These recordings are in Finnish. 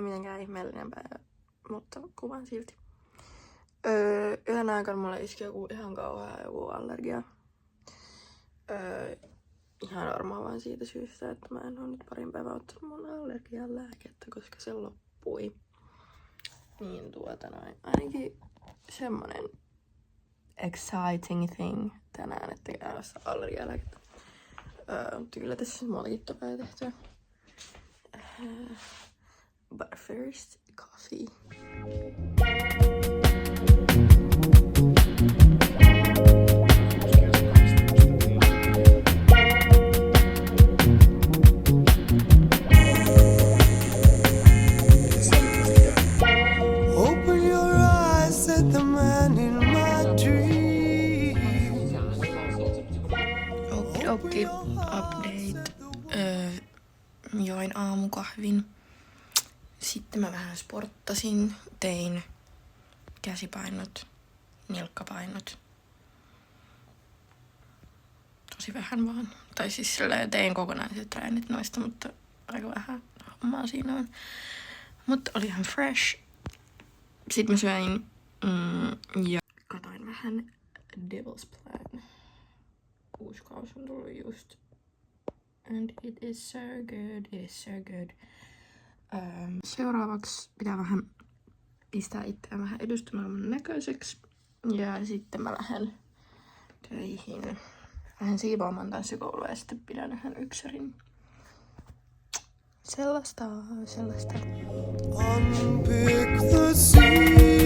mitenkään ihmeellinen päivä, mutta kuvan silti. Yhden aikana mulle iski ihan joku allergia. Ihan varmaan vain siitä syystä, että mä en ole nyt parin päivän ottanut mun allergian lääkettä, koska se loppui. Niin ainakin semmonen exciting thing tänään, että käy ostaa allergialääkettä. Mutta kyllä tässä muutakin tapaa tehtyä. But first, coffee. Update. Join aamukahvin. Sitten mä vähän sporttasin. Tein käsipainot, nilkkapainot. Tosi vähän vaan. Tai siis tein kokonaiset treenit noista, mutta aika vähän hommaa siinä on. Mutta oli ihan fresh. Sitten mä söin ja katoin vähän Devil's Plan. Uusi kausi on tullut just. And it is so good, it is so good. Seuraavaksi pitää vähän pistää itseään vähän edustamaailman näköiseksi. Ja sitten mä lähden töihin. Lähden siivoamaan tanssikoulua ja sitten pidän yhden yksärin. Sellaista. Unpick the sea.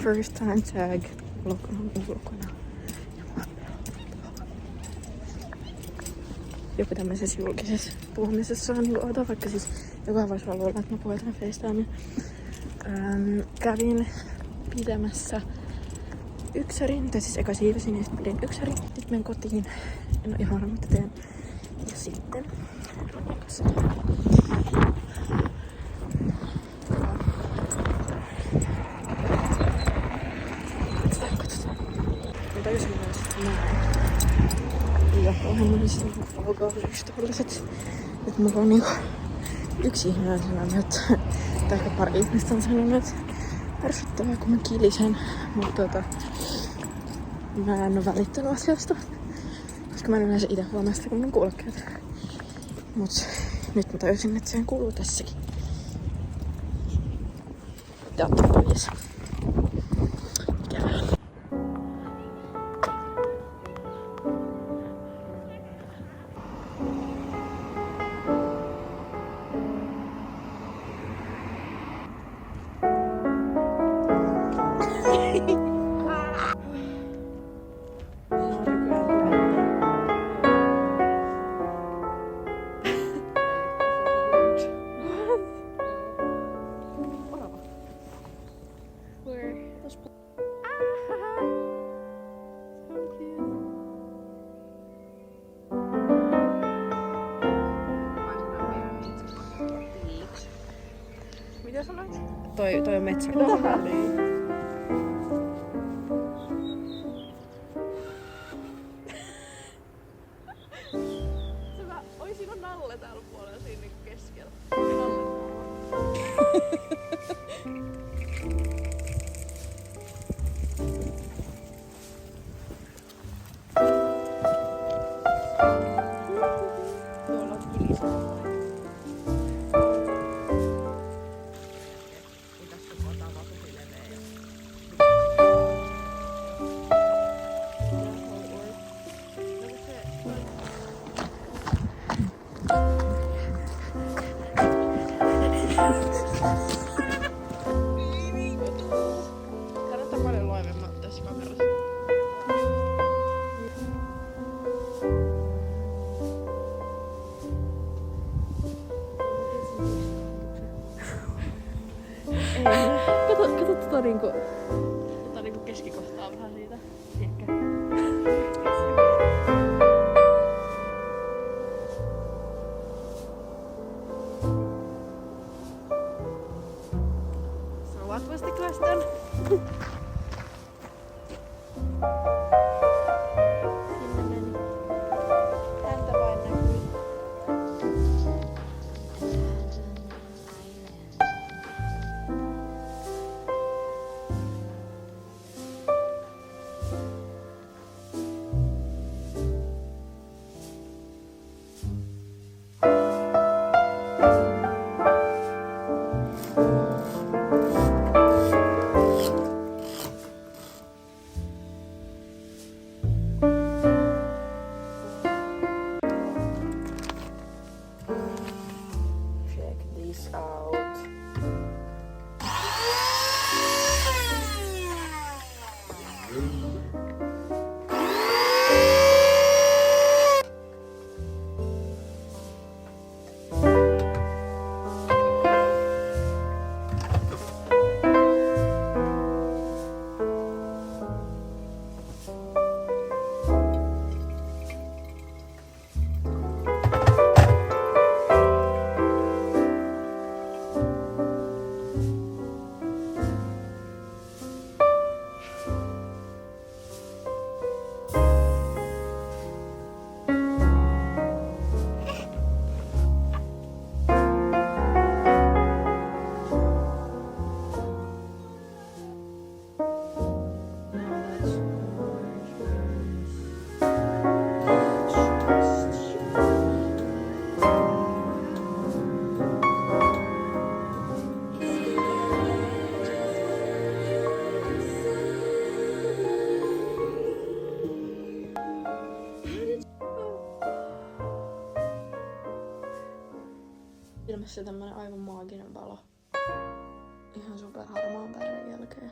First time tag ulkona. Joku tämmöisessä julkisessa puhumisessa on niinku outoa, vaikka siis jokainen voisi luulla, että mä puhun jotain FaceTimea. Kävin pitämässä yksärin, tai siis eka siivosin ja sitten pidin yksärin. Nyt menen kotiin, en ole ihan varma mitä teen. Ja sitten täysin myös näin. Ja ohjelmallisesti alkoholista tollaset. Nyt mulla on niinku yksi ihminen on sanonut, että tai ehkä pari ihmistä on sanonut, että ärsyttävää kun mä kilisen. Mutta mä en oo välittänyt asiasta. Koska mä en yleensä ite huomaa sitä, kun mun kuulokkeet. Mut nyt mä tajusin, että siihen kuuluu tässäkin. Teatteripäivissä. Ikävää. Mitä sanoit? Toi on metsä. Oi, siinä on Nalle täällä puolella siinä keskellä. Tuolla on kilisää. Kannattaa paljon loivemmin tässä kamerassa. niinku keskikohtaa vähän siitä. Tiedätkö? So what was the question? Sinne meni. Häntä vain näkyy. Check this out. Ilmessä tämmönen aivan maaginen valo. Ihan super harmaan päivän jälkeen.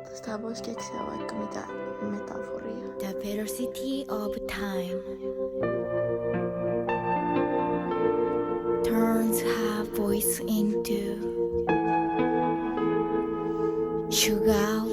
Tästä vois keksiä vaikka mitä metaforia. The velocity of time turns her voice into sugar